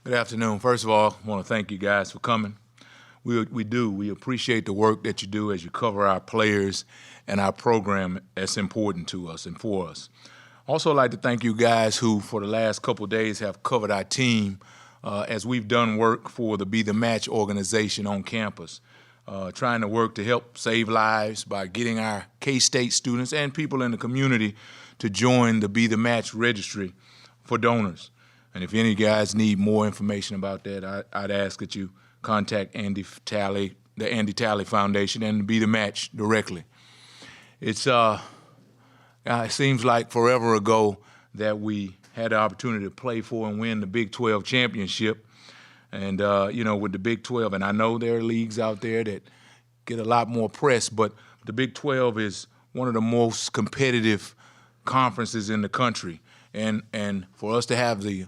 Good afternoon. First of all, I want to thank you guys for coming. We appreciate the work that you do as you cover our players and our program that's important to us and for us. Also like to thank you guys who, for the last couple of days, have covered our team as we've done work for the Be The Match organization on campus, trying to work to help save lives by getting our K-State students and people in the community to join the Be The Match registry for donors. And if any guys need more information about that, I'd ask that you contact Andy Talley, the Andy Talley Foundation, and Be The Match directly. It seems like forever ago that we had the opportunity to play for and win the Big 12 championship. And, with the Big 12, and I know there are leagues out there that get a lot more press, but the Big 12 is one of the most competitive conferences in the country. And for us to have the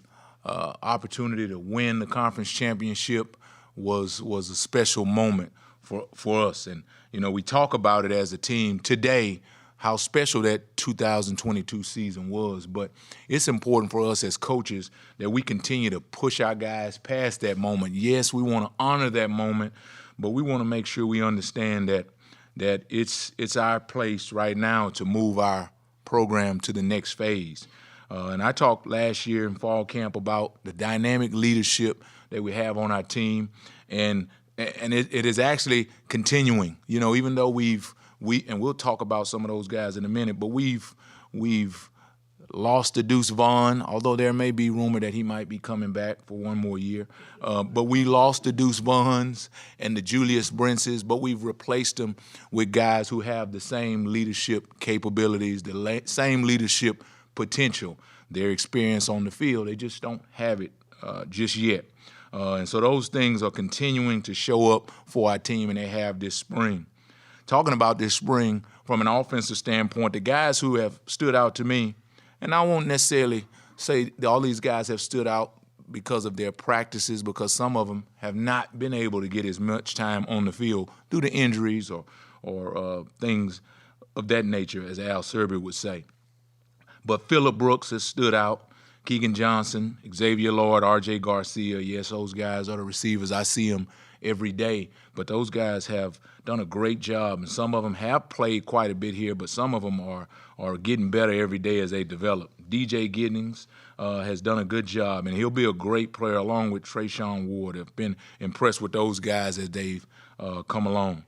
opportunity to win the conference championship was a special moment for us. And, we talk about it as a team today, how special that 2022 season was. But it's important for us as coaches that we continue to push our guys past that moment. Yes, we want to honor that moment, but we want to make sure we understand that it's our place right now to move our program to the next phase. And I talked last year in fall camp about the dynamic leadership that we have on our team, and it is actually continuing. Even though and we'll talk about some of those guys in a minute, but we've lost to Deuce Vaughn, although there may be rumor that he might be coming back for one more year. But we lost the Deuce Vaughns and the Julius Brentzes, but we've replaced them with guys who have the same leadership capabilities, the same leadership potential, their experience on the field. They just don't have it just yet. And so those things are continuing to show up for our team, and they have this spring. Talking about this spring from an offensive standpoint, the guys who have stood out to me, and I won't necessarily say that all these guys have stood out because of their practices, because some of them have not been able to get as much time on the field due to injuries or things of that nature, as Al Serby would say. But Phillip Brooks has stood out. Keegan Johnson, Xavier Lord, R.J. Garcia, yes, those guys are the receivers. I see them every day. But those guys have done a great job, and some of them have played quite a bit here, but some of them are getting better every day as they develop. DJ Giddings has done a good job, and he'll be a great player along with Trayshawn Ward. I've been impressed with those guys as they've come along.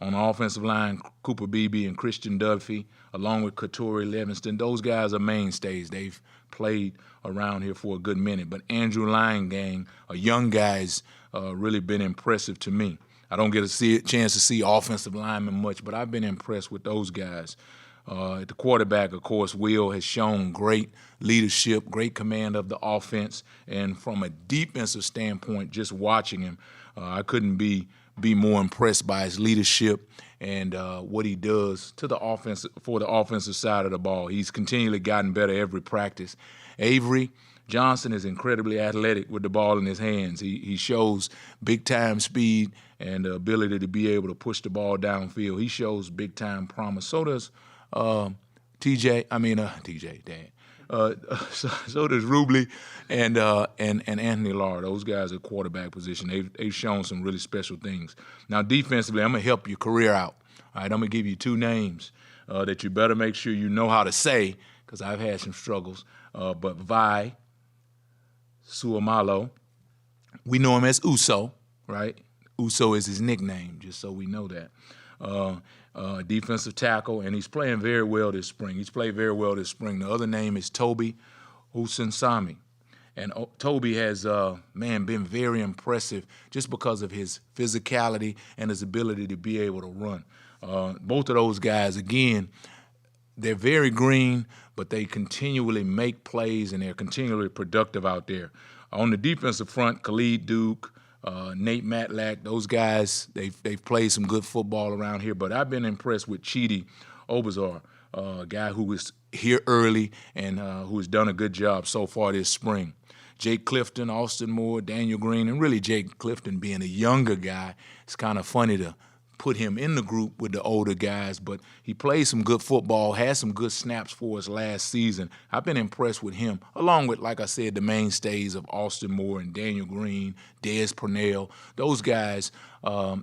On the offensive line, Cooper Beebe and Christian Duffy, along with Katori Livingston, those guys are mainstays. They've played around here for a good minute. But Andrew Lying, a young guy's really been impressive to me. I don't get a chance to see offensive linemen much, but I've been impressed with those guys. At the quarterback, of course, Will has shown great leadership, great command of the offense. And from a defensive standpoint, just watching him, I couldn't be more impressed by his leadership and what he does to the offense for the offensive side of the ball. He's continually gotten better every practice. Avery Johnson is incredibly athletic with the ball in his hands. He shows big-time speed and the ability to be able to push the ball downfield. He shows big-time promise. So does TJ, Dan. So does Rubley and Anthony Lar. Those guys at quarterback position. They've shown some really special things. Now, defensively, I'm going to help your career out. All right, I'm going to give you two names that you better make sure you know how to say, because I've had some struggles. But Vi Suamalo, we know him as Uso, right? Uso is his nickname, just so we know that. Defensive tackle, and he's playing very well this spring. He's played very well this spring. The other name is Toby Usansami. And Toby has, been very impressive just because of his physicality and his ability to be able to run. Both of those guys, again, they're very green, but they continually make plays, and they're continually productive out there. On the defensive front, Khalid Duke, Nate Matlack, those guys, they've played some good football around here. But I've been impressed with Chidi Obazar, a guy who was here early and who has done a good job so far this spring. Jake Clifton, Austin Moore, Daniel Green, and really Jake Clifton being a younger guy. It's kind of funny to put him in the group with the older guys, but he played some good football, had some good snaps for us last season. I've been impressed with him, along with, like I said, the mainstays of Austin Moore and Daniel Green, Dez Purnell. Those guys,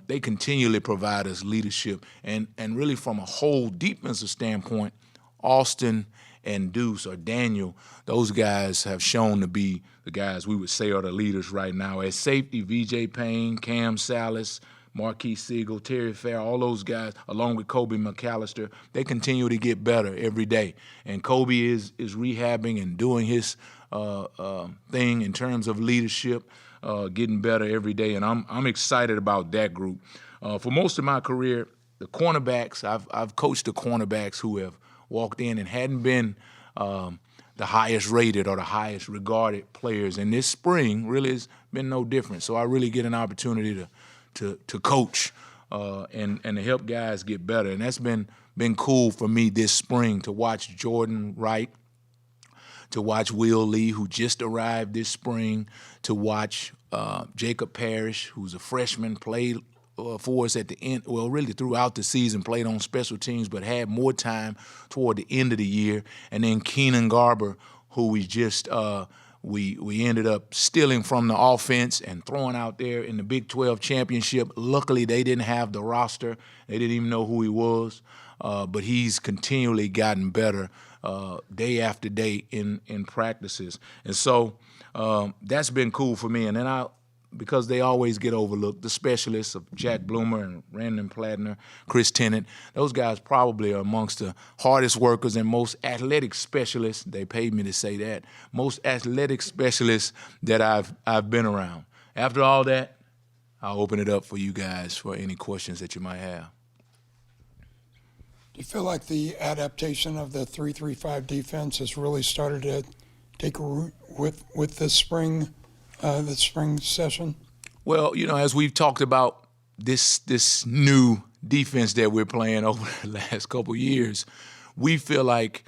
they continually provide us leadership. And really from a whole defensive standpoint, Austin and Deuce or Daniel, those guys have shown to be the guys we would say are the leaders right now. At safety, VJ Payne, Cam Salas, Marquis Siegel, Terry Fair, all those guys, along with Kobe McAllister, they continue to get better every day. And Kobe is rehabbing and doing his thing in terms of leadership, getting better every day. And I'm excited about that group. For most of my career, the cornerbacks, I've coached the cornerbacks who have walked in and hadn't been the highest rated or the highest regarded players. And this spring really has been no different. So I really get an opportunity to coach and to help guys get better. And that's been cool for me this spring to watch Jordan Wright, to watch Will Lee, who just arrived this spring, to watch Jacob Parrish, who's a freshman, played for us at the end, well, really throughout the season, played on special teams, but had more time toward the end of the year. And then Keenan Garber, who we just we ended up stealing from the offense and throwing out there in the Big 12 championship. Luckily, they didn't have the roster. They didn't even know who he was. But he's continually gotten better day after day in practices. And so that's been cool for me. And then because they always get overlooked, the specialists of Jack Bloomer and Brandon Plattner, Chris Tennant, those guys probably are amongst the hardest workers and most athletic specialists, they paid me to say that, most athletic specialists that I've been around. After all that, I'll open it up for you guys for any questions that you might have. Do you feel like the adaptation of the 3-3-5 defense has really started to take root with this spring session? Well, as we've talked about this new defense that we're playing over the last couple of years, we feel like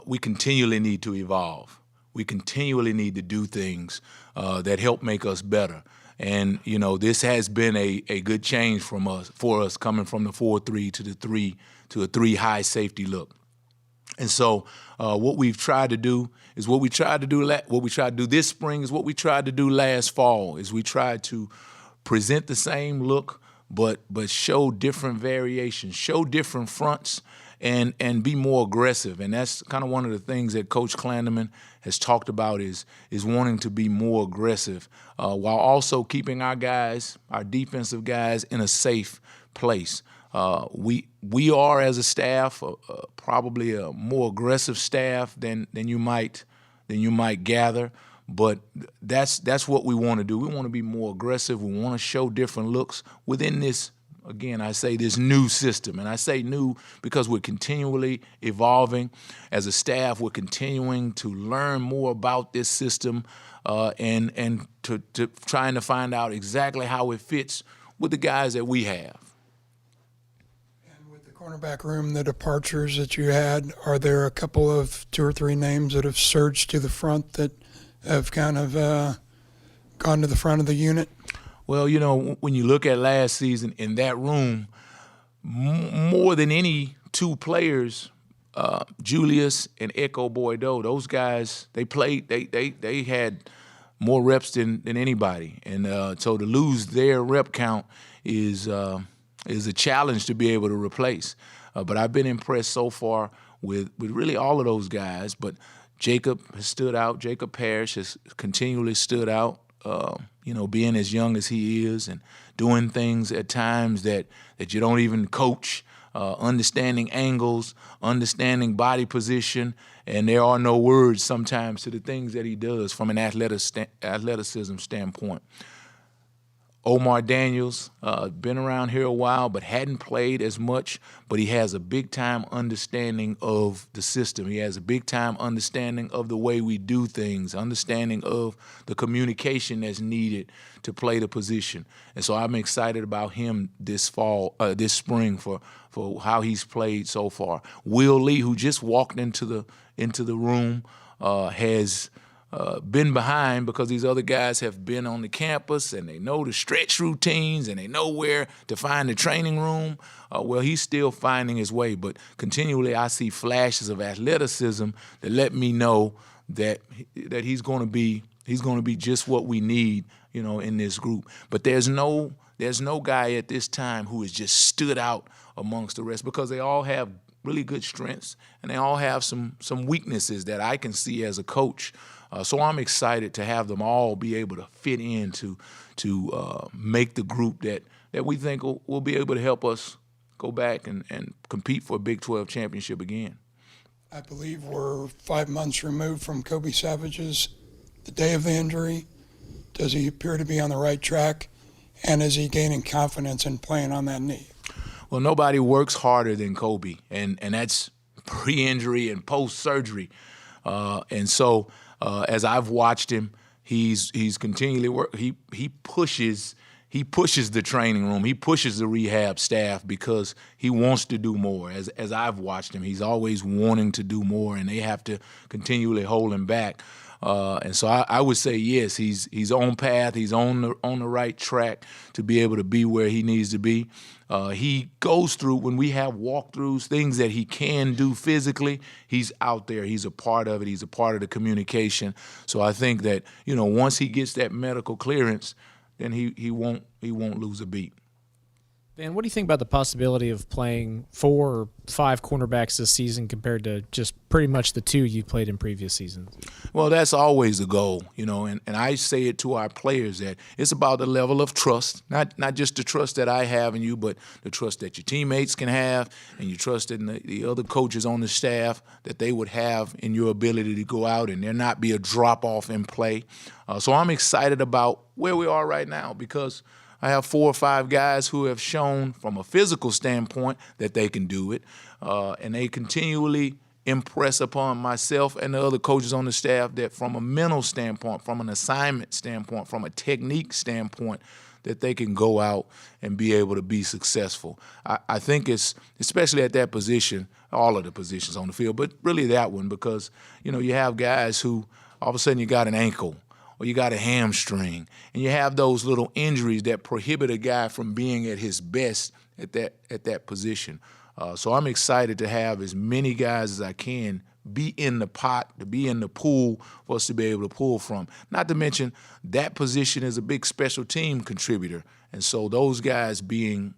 we continually need to evolve. We continually need to do things that help make us better. And, this has been a good change for us coming from the 4-3 to a 3 high safety look. And so what we've tried to do is what we tried to do this spring is what we tried to do last fall, is we tried to present the same look but show different variations, show different fronts, and be more aggressive. And that's kind of one of the things that Coach Clanderman has talked about is wanting to be more aggressive while also keeping our defensive guys in a safe place. We are, as a staff, probably a more aggressive staff than you might gather, but that's what we want to do. We want to be more aggressive. We want to show different looks within this. Again, I say this new system, and I say new because we're continually evolving. As a staff, we're continuing to learn more about this system and to trying to find out exactly how it fits with the guys that we have. Cornerback room, the departures that you had, are there a couple of 2 or 3 names that have surged to the front that have kind of gone to the front of the unit? Well, when you look at last season in that room, more than any 2 players, Julius and Echo Boydo, those guys, they played, they had more reps than anybody. And so to lose their rep count is a challenge to be able to replace. But I've been impressed so far with really all of those guys. But Jacob has stood out. Jacob Parrish has continually stood out, being as young as he is and doing things at times that you don't even coach, understanding angles, understanding body position, and there are no words sometimes to the things that he does from an athleticism standpoint. Omar Daniels, been around here a while but hadn't played as much, but he has a big-time understanding of the system. He has a big-time understanding of the way we do things, understanding of the communication that's needed to play the position. And so I'm excited about him this spring for how he's played so far. Will Lee, who just walked into the room, has been behind because these other guys have been on the campus and they know the stretch routines and they know where to find the training room. Well, he's still finding his way, but continually I see flashes of athleticism that let me know that he's going to be just what we need, in this group. But there's no guy at this time who has just stood out amongst the rest because they all have really good strengths and they all have some weaknesses that I can see as a coach. So I'm excited to have them all be able to fit in to make the group that we think will be able to help us go back and compete for a Big 12 championship again. I believe we're 5 months removed from Kobe Savage's the day of the injury. Does he appear to be on the right track? And is he gaining confidence in playing on that knee? Well, nobody works harder than Kobe, and that's pre-injury and post-surgery. And so as I've watched him, he's continually he pushes the training room. He pushes the rehab staff because he wants to do more. As I've watched him, he's always wanting to do more, and they have to continually hold him back. And so I would say yes, he's on path. He's on the right track to be able to be where he needs to be. He goes through, when we have walkthroughs, things that he can do physically, he's out there. He's a part of it. He's a part of the communication. So I think that, once he gets that medical clearance, then he won't lose a beat. Van, what do you think about the possibility of playing 4 or 5 cornerbacks this season compared to just pretty much the 2 you played in previous seasons? Well, that's always the goal, and I say it to our players that it's about the level of trust, not just the trust that I have in you, but the trust that your teammates can have and you trust in the other coaches on the staff that they would have in your ability to go out and there not be a drop-off in play. So I'm excited about where we are right now because I have 4 or 5 guys who have shown from a physical standpoint that they can do it, and they continually impress upon myself and the other coaches on the staff that from a mental standpoint, from an assignment standpoint, from a technique standpoint, that they can go out and be able to be successful. I think it's, especially at that position, all of the positions on the field, but really that one because, you have guys who all of a sudden you got an ankle, or you got a hamstring, and you have those little injuries that prohibit a guy from being at his best at that position. So I'm excited to have as many guys as I can be in the pot, to be in the pool for us to be able to pull from. Not to mention that position is a big special team contributor, and so those guys being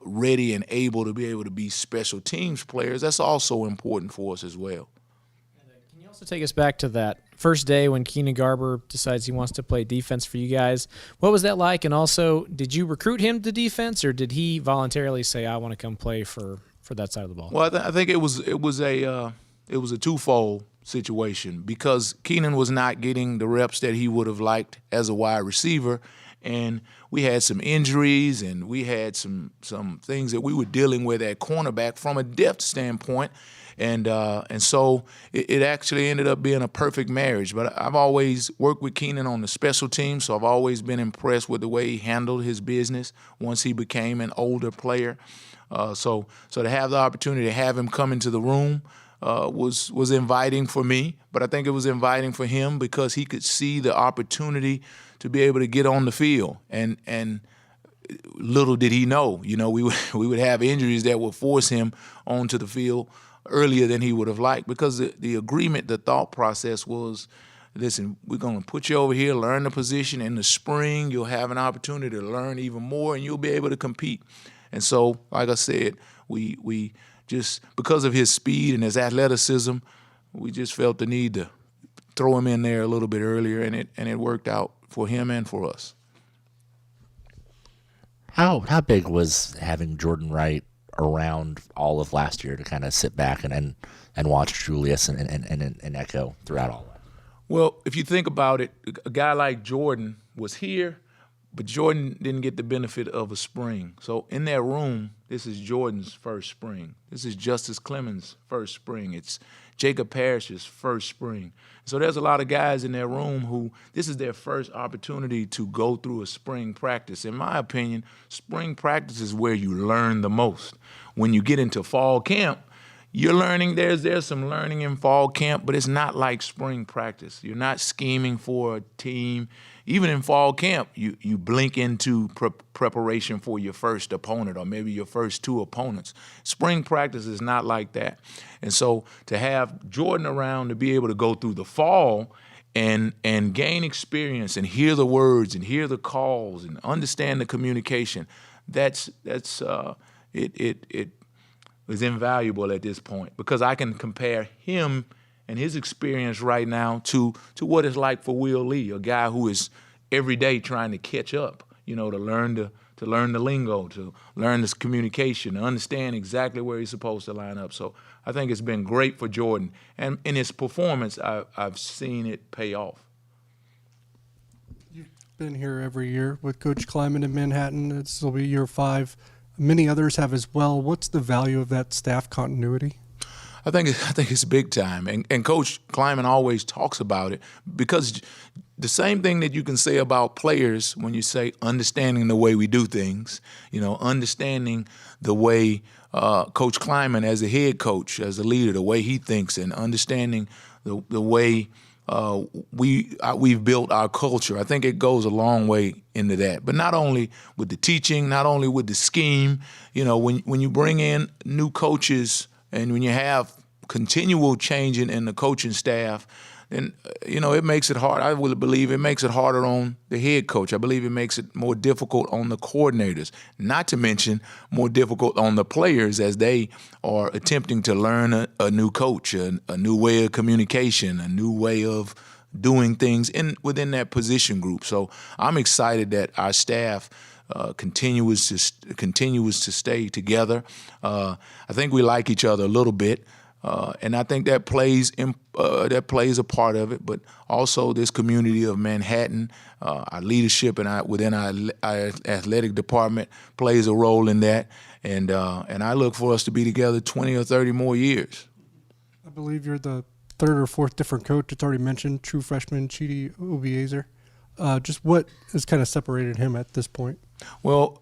ready and able to be special teams players, that's also important for us as well. Can you also take us back to that first day when Keenan Garber decides he wants to play defense for you guys? What was that like? And also, did you recruit him to defense, or did he voluntarily say, "I want to come play for that side of the ball"? Well, I think it was a twofold situation because Keenan was not getting the reps that he would have liked as a wide receiver, and we had some injuries and we had some things that we were dealing with at cornerback from a depth standpoint. And so it actually ended up being a perfect marriage. But I've always worked with Keenan on the special team, so I've always been impressed with the way he handled his business once he became an older player. So to have the opportunity to have him come into the room was inviting for me, but I think it was inviting for him because he could see the opportunity to be able to get on the field. And little did he know, we would have injuries that would force him onto the field earlier than he would have liked because the agreement, the thought process was, listen, we're going to put you over here, learn the position. In the spring, you'll have an opportunity to learn even more, and you'll be able to compete. And so, like I said, we just, because of his speed and his athleticism, we just felt the need to throw him in there a little bit earlier, and it worked out for him and for us. How big was having Jordan Wright around all of last year to kind of sit back and watch Julius and echo throughout all that? Well, if you think about it, a guy like Jordan was here, but Jordan didn't get the benefit of a spring. So in that room, this is Jordan's first spring. This is Justice Clemens' first spring. It's Jacob Parrish's first spring. So there's a lot of guys in that room who this is their first opportunity to go through a spring practice. In my opinion, spring practice is where you learn the most. When you get into fall camp, you're learning. There's some learning in fall camp, but it's not like spring practice. You're not scheming for a team. Even in fall camp, you blink into preparation for your first opponent or maybe your first two opponents. Spring practice is not like that. And so to have Jordan around to be able to go through the fall and gain experience and hear the words and hear the calls and understand the communication, it is invaluable at this point because I can compare him and his experience right now to what it's like for Will Lee, a guy who is every day trying to catch up, to learn the lingo, to learn this communication, to understand exactly where he's supposed to line up. So I think it's been great for Jordan. And in his performance, I've seen it pay off. You've been here every year with Coach Kleiman in Manhattan. This will be year 5. Many others have as well. What's the value of that staff continuity? I think it's big time, and Coach Kleiman always talks about it because the same thing that you can say about players when you say understanding the way we do things, understanding the way Coach Kleiman as a head coach, as a leader, the way he thinks, and understanding the way we've built our culture. I think it goes a long way into that. But not only with the teaching, not only with the scheme, when you bring in new coaches and when you have continual changing in the coaching staff, then, it makes it hard. I would believe it makes it harder on the head coach. I believe it makes it more difficult on the coordinators, not to mention more difficult on the players as they are attempting to learn a new coach, a new way of communication, a new way of doing things within that position group. So I'm excited that our staff continues to stay together. I think we like each other a little bit, and I think that plays a part of it. But also this community of Manhattan, our leadership and within our athletic department plays a role in that. And I look for us to be together 20 or 30 more years. I believe you're the third or fourth different coach. It's already mentioned, true freshman Chidi Obiezer. Just what has kind of separated him at this point? Well,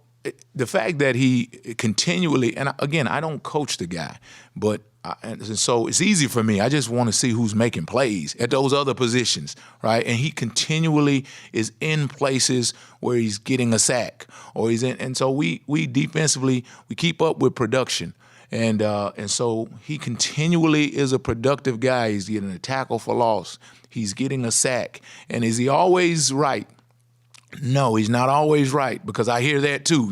the fact that he continually, and again, I don't coach the guy, but and so it's easy for me. I just want to see who's making plays at those other positions, right? And he continually is in places where he's getting a sack or he's in, and so we defensively we keep up with production. And so he continually is a productive guy. He's getting a tackle for loss. He's getting a sack. And is he always right? No, he's not always right because I hear that too,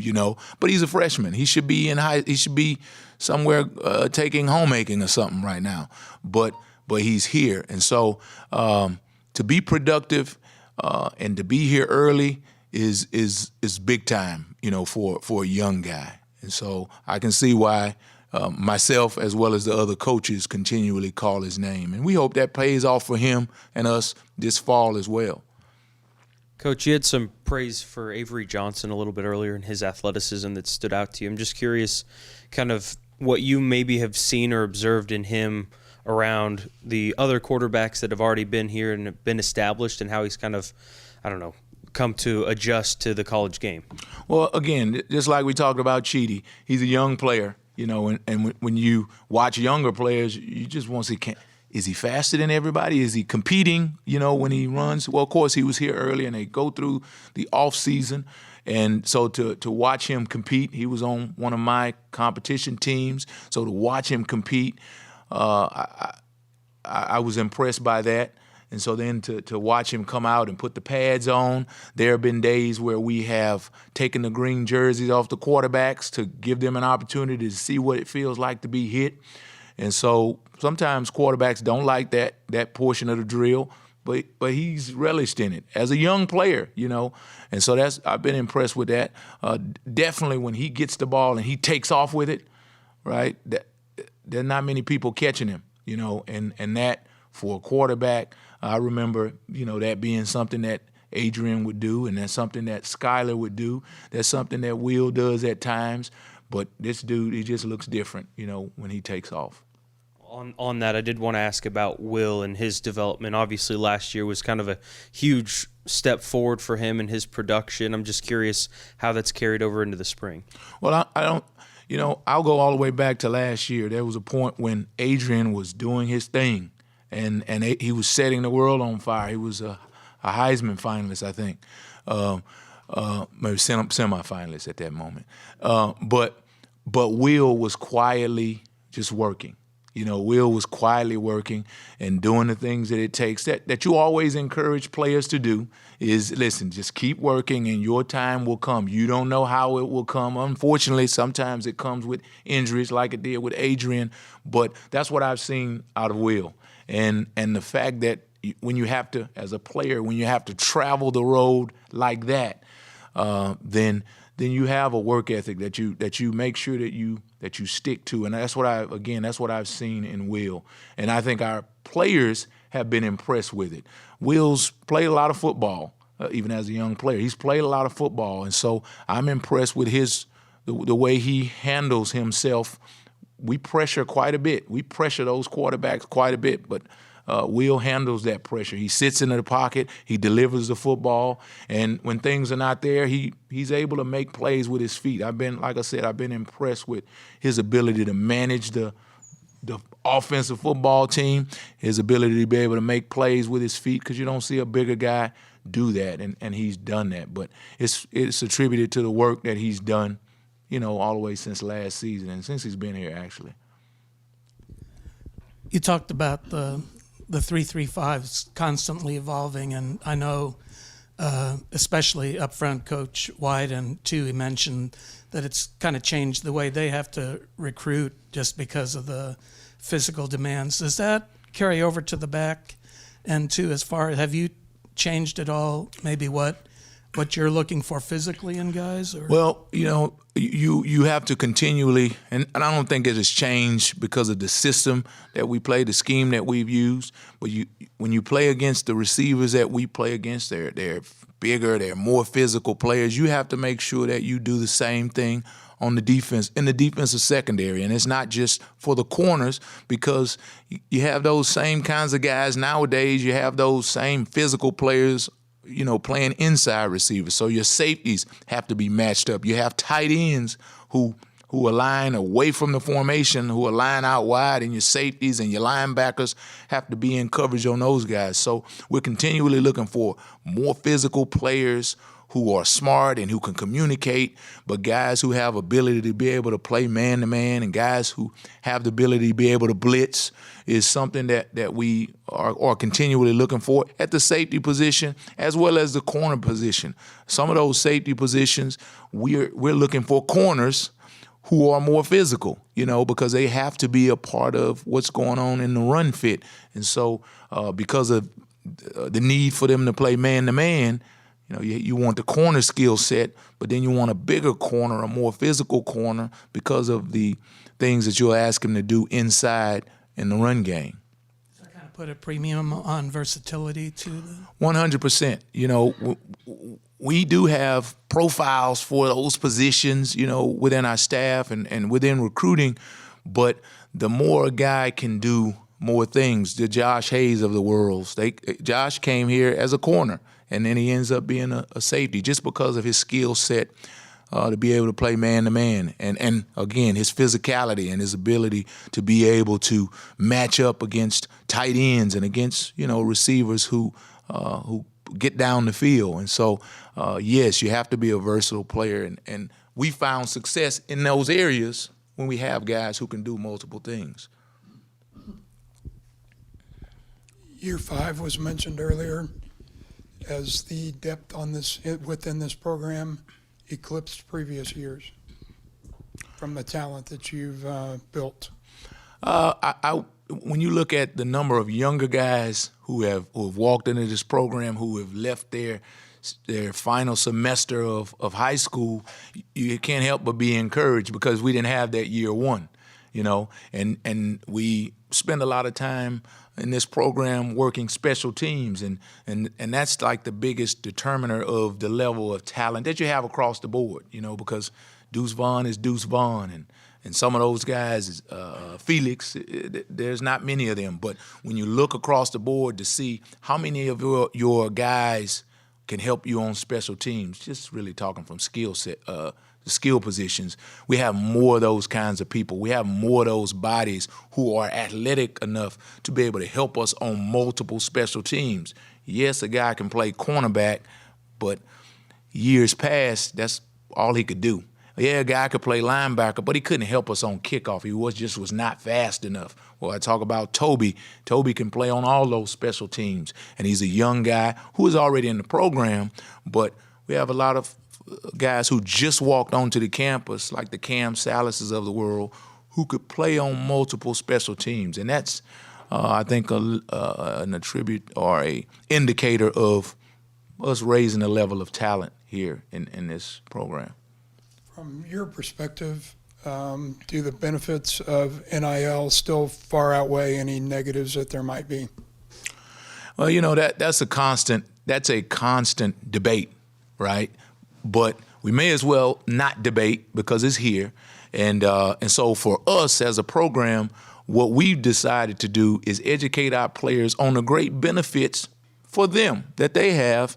But he's a freshman. He should be he should be somewhere taking homemaking or something right now. But he's here. And so to be productive and to be here early is big time, for a young guy. And so I can see why myself as well as the other coaches continually call his name. And we hope that pays off for him and us this fall as well. Coach, you had some praise for Avery Johnson a little bit earlier in his athleticism that stood out to you. I'm just curious kind of what you maybe have seen or observed in him around the other quarterbacks that have already been here and been established and how he's kind of, come to adjust to the college game. Well, again, just like we talked about Chidi, he's a young player, and when you watch younger players, you just want to see, is he faster than everybody? Is he competing, when he runs? Well, of course, he was here early, and they go through the off season. And so to watch him compete, he was on one of my competition teams. So to watch him compete, I was impressed by that. And so then to watch him come out and put the pads on, there have been days where we have taken the green jerseys off the quarterbacks to give them an opportunity to see what it feels like to be hit. And so sometimes quarterbacks don't like that portion of the drill, but he's relished in it as a young player, And so I've been impressed with that. Definitely when he gets the ball and he takes off with it, right? There are not many people catching him, and that for a quarterback, I remember, that being something that Adrian would do, and that's something that Skyler would do. That's something that Will does at times. But this dude, he just looks different, when he takes off. On that, I did want to ask about Will and his development. Obviously, last year was kind of a huge step forward for him and his production. I'm just curious how that's carried over into the spring. Well, I don't. I'll go all the way back to last year. There was a point when Adrian was doing his thing, and he was setting the world on fire. He was a Heisman finalist, I think, maybe semi-finalist at that moment. But Will was quietly just working. Will was quietly working and doing the things that it takes that you always encourage players to do is, listen, just keep working and your time will come. You don't know how it will come. Unfortunately, sometimes it comes with injuries like it did with Adrian, but that's what I've seen out of Will. And the fact that when you have to, as a player, when you have to travel the road like that, then you have a work ethic that you make sure that you stick to, and that's what I've seen in Will, and I think our players have been impressed with it. Will's played a lot of football, even as a young player. He's played a lot of football, and so I'm impressed with the way he handles himself. We pressure quite a bit. We pressure those quarterbacks quite a bit, but Will handles that pressure. He sits in the pocket. He delivers the football, and when things are not there, he's able to make plays with his feet. I've been impressed with his ability to manage the offensive football team, his ability to be able to make plays with his feet, because you don't see a bigger guy do that, and he's done that. But it's attributed to the work that he's done, all the way since last season and since he's been here, actually. You talked about the 3-3-5 is constantly evolving, and I know, especially up front, Coach White and too, he mentioned that it's kind of changed the way they have to recruit just because of the physical demands. Does that carry over to the back end too? Have you changed at all? Maybe what you're looking for physically in guys? Or? Well, you have to continually, and I don't think it has changed because of the system that we play, the scheme that we've used. But when you play against the receivers that we play against, they're bigger, they're more physical players. You have to make sure that you do the same thing on the defense, in the defensive secondary. And it's not just for the corners, because you have those same kinds of guys nowadays. You have those same physical players playing inside receivers. So your safeties have to be matched up. You have tight ends who align away from the formation, who align out wide, and your safeties and your linebackers have to be in coverage on those guys. So we're continually looking for more physical players who are smart and who can communicate, but guys who have ability to be able to play man-to-man, and guys who have the ability to be able to blitz is something that we are continually looking for at the safety position as well as the corner position. Some of those safety positions, we're looking for corners who are more physical, because they have to be a part of what's going on in the run fit. And so because of the need for them to play man-to-man, you want the corner skill set, but then you want a bigger corner, a more physical corner, because of the things that you'll ask him to do inside in the run game. Does that kind of put a premium on versatility too? 100%. We do have profiles for those positions, within our staff and within recruiting, but the more a guy can do more things, the Josh Hayes of the world. Josh came here as a corner, and then he ends up being a safety just because of his skill set to be able to play man-to-man. And again, his physicality and his ability to be able to match up against tight ends and against, receivers who get down the field. And so, yes, you have to be a versatile player. And we found success in those areas when we have guys who can do multiple things. Year 5 was mentioned earlier as the depth within this program eclipsed previous years from the talent that you've built. When you look at the number of younger guys who have walked into this program, who have left their final semester of high school, you can't help but be encouraged, because we didn't have that year 1, and we spend a lot of time in this program working special teams, and that's like the biggest determiner of the level of talent that you have across the board, because Deuce Vaughn is Deuce Vaughn, and some of those guys, Felix, there's not many of them. But when you look across the board to see how many of your guys can help you on special teams, just really talking from skill set skill positions. We have more of those kinds of people. We have more of those bodies who are athletic enough to be able to help us on multiple special teams. Yes, a guy can play cornerback, but years past, that's all he could do. Yeah, a guy could play linebacker, but he couldn't help us on kickoff. He was not fast enough. Well, I talk about Toby. Toby can play on all those special teams, and he's a young guy who is already in the program, but we have a lot of guys who just walked onto the campus, like the Cam Salises of the world, who could play on multiple special teams. And that's, I think, an attribute or a indicator of us raising the level of talent here in this program. From your perspective, do the benefits of NIL still far outweigh any negatives that there might be? Well, that's a constant debate, right? But we may as well not debate because it's here. And so for us as a program, what we've decided to do is educate our players on the great benefits for them that they have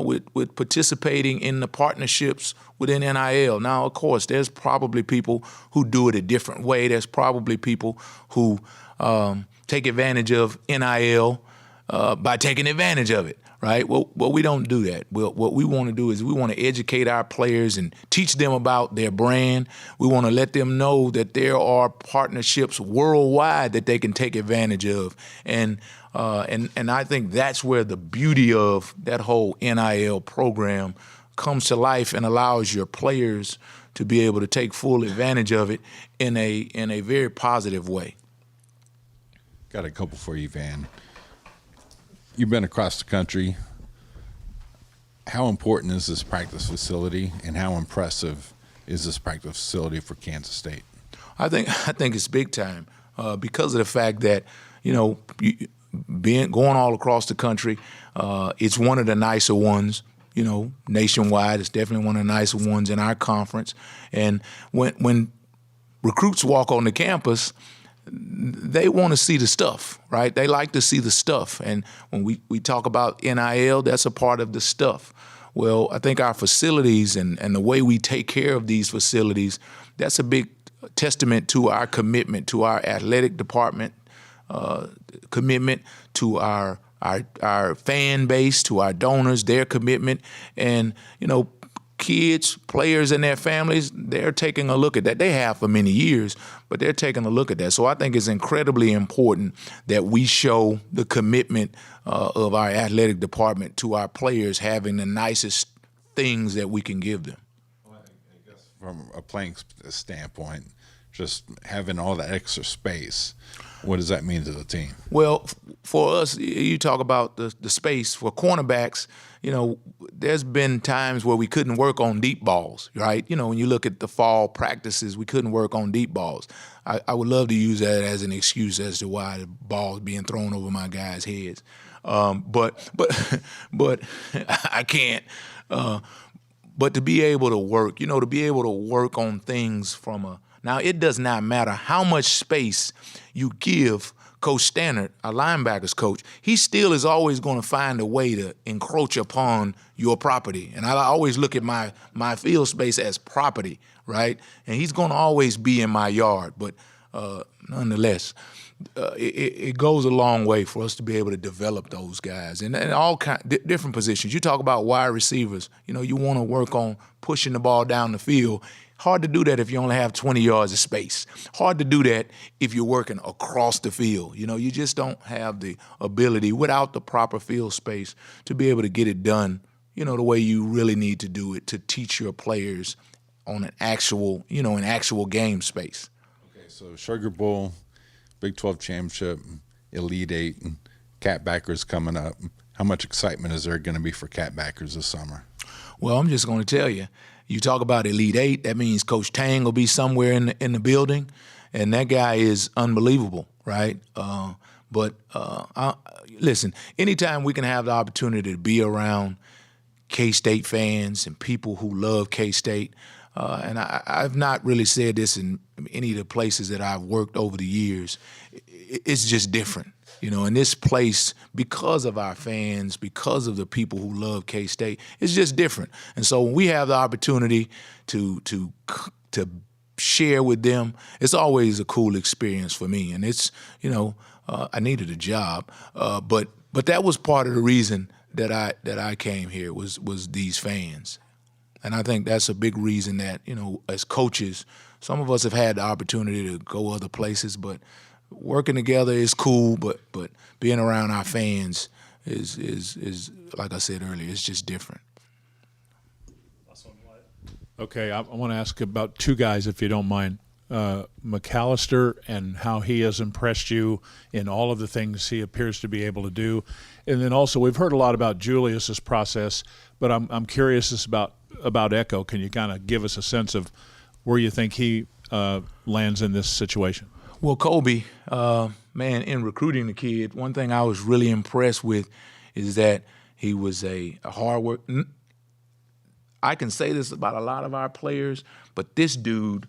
with participating in the partnerships within NIL. Now, of course, there's probably people who do it a different way. There's probably people who take advantage of NIL by taking advantage of it, right? Well, we don't do that. What we want to do is we want to educate our players and teach them about their brand. We want to let them know that there are partnerships worldwide that they can take advantage of. And I think that's where the beauty of that whole NIL program comes to life and allows your players to be able to take full advantage of it in a very positive way. Got a couple for you, Van. You've been across the country. How important is this practice facility, and how impressive is this practice facility for Kansas State? I think it's big time because of the fact that going all across the country, it's one of the nicer ones. Nationwide, it's definitely one of the nicer ones in our conference. And when recruits walk on the campus, they want to see the stuff, right? They like to see the stuff. And when we talk about NIL, that's a part of the stuff. Well, I think our facilities and the way we take care of these facilities, that's a big testament to our commitment, to our athletic department, commitment to our fan base, to our donors, their commitment. And, kids, players, and their families, they're taking a look at that. They have for many years, but they're taking a look at that. So I think it's incredibly important that we show the commitment of our athletic department to our players having the nicest things that we can give them. Well, I guess from a playing standpoint, just having all the extra space, what does that mean to the team? Well, for us, you talk about the space. For cornerbacks, there's been times where we couldn't work on deep balls, right? When you look at the fall practices, we couldn't work on deep balls. I would love to use that as an excuse as to why the ball's being thrown over my guys' heads. But I can't. But to be able to work, to be able to work on things now, it does not matter how much space you give Coach Stannard, our linebackers coach, he still is always going to find a way to encroach upon your property. And I always look at my field space as property, right? And he's going to always be in my yard. But nonetheless, it goes a long way for us to be able to develop those guys and all different positions. You talk about wide receivers. You want to work on pushing the ball down the field. Hard to do that if you only have 20 yards of space. Hard to do that if you're working across the field. You just don't have the ability without the proper field space to be able to get it done, the way you really need to do it to teach your players on an actual game space. Okay, so Sugar Bowl, Big 12 Championship, Elite Eight, Catbackers coming up. How much excitement is there going to be for Catbackers this summer? Well, I'm just going to tell you. You talk about Elite Eight, that means Coach Tang will be somewhere in the building, and that guy is unbelievable, right? Listen, anytime we can have the opportunity to be around K-State fans and people who love K-State, and I've not really said this in any of the places that I've worked over the years. It's just different. In this place, because of our fans, because of the people who love K-State, it's just different. And so when we have the opportunity to share with them, it's always a cool experience for me. And it's, I needed a job, but that was part of the reason that I came here was these fans. And I think that's a big reason that, as coaches, some of us have had the opportunity to go other places, but working together is cool, but being around our fans is like I said earlier, it's just different. Okay, I want to ask about two guys, if you don't mind. McAllister and how he has impressed you in all of the things he appears to be able to do. And then also, we've heard a lot about Julius's process, but I'm curious about Echo. Can you kind of give us a sense of where you think he lands in this situation? Well, Kobe, man, in recruiting the kid, one thing I was really impressed with is that he was a hard work. I can say this about a lot of our players, but this dude,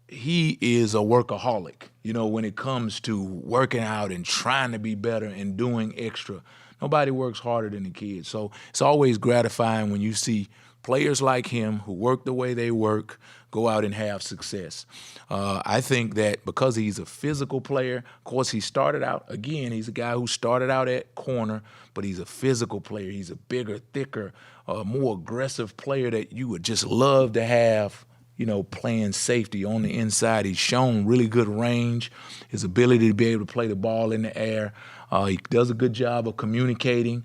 he is a workaholic, when it comes to working out and trying to be better and doing extra. Nobody works harder than the kid. So it's always gratifying when you see players like him who work the way they work go out and have success. I think that because he's a physical player, of course he started out, again, he's a guy who started out at corner, but he's a physical player. He's a bigger, thicker, more aggressive player that you would just love to have, playing safety on the inside. He's shown really good range, his ability to be able to play the ball in the air. He does a good job of communicating.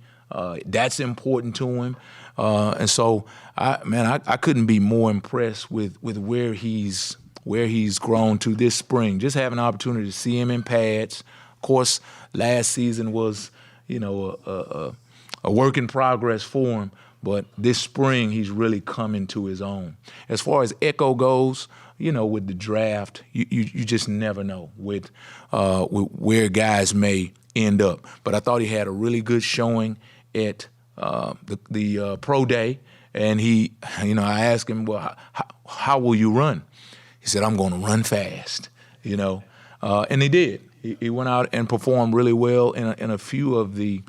That's important to him. And so, I couldn't be more impressed with where he's grown to this spring. Just having an opportunity to see him in pads. Of course, last season was, a work in progress for him. But this spring, he's really coming to his own. As far as Echo goes, with the draft, you just never know with where guys may end up. But I thought he had a really good showing at the pro day, and he, I asked him, well, how will you run? He said, I'm going to run fast, and he did. He went out and performed really well in a few of the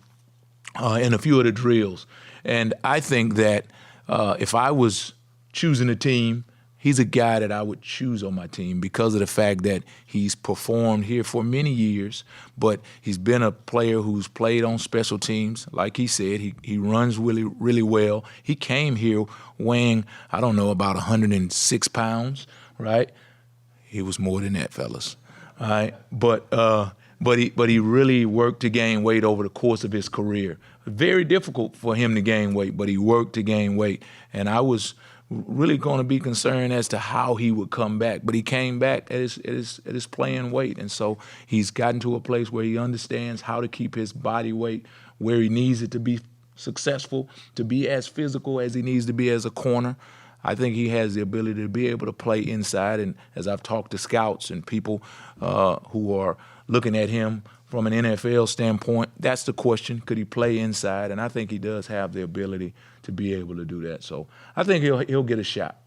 drills. And I think that if I was choosing a team, he's a guy that I would choose on my team because of the fact that he's performed here for many years, but he's been a player who's played on special teams. Like he said, he runs really, really well. He came here weighing, about 106 pounds, right? He was more than that, fellas. All right, but he really worked to gain weight over the course of his career. Very difficult for him to gain weight, but he worked to gain weight. And I was really going to be concerned as to how he would come back. But he came back at his playing weight. And so he's gotten to a place where he understands how to keep his body weight where he needs it to be successful, to be as physical as he needs to be as a corner. I think he has the ability to be able to play inside. And as I've talked to scouts and people who are looking at him from an NFL standpoint, that's the question. Could he play inside? And I think he does have the ability to be able to do that. So I think he'll get a shot.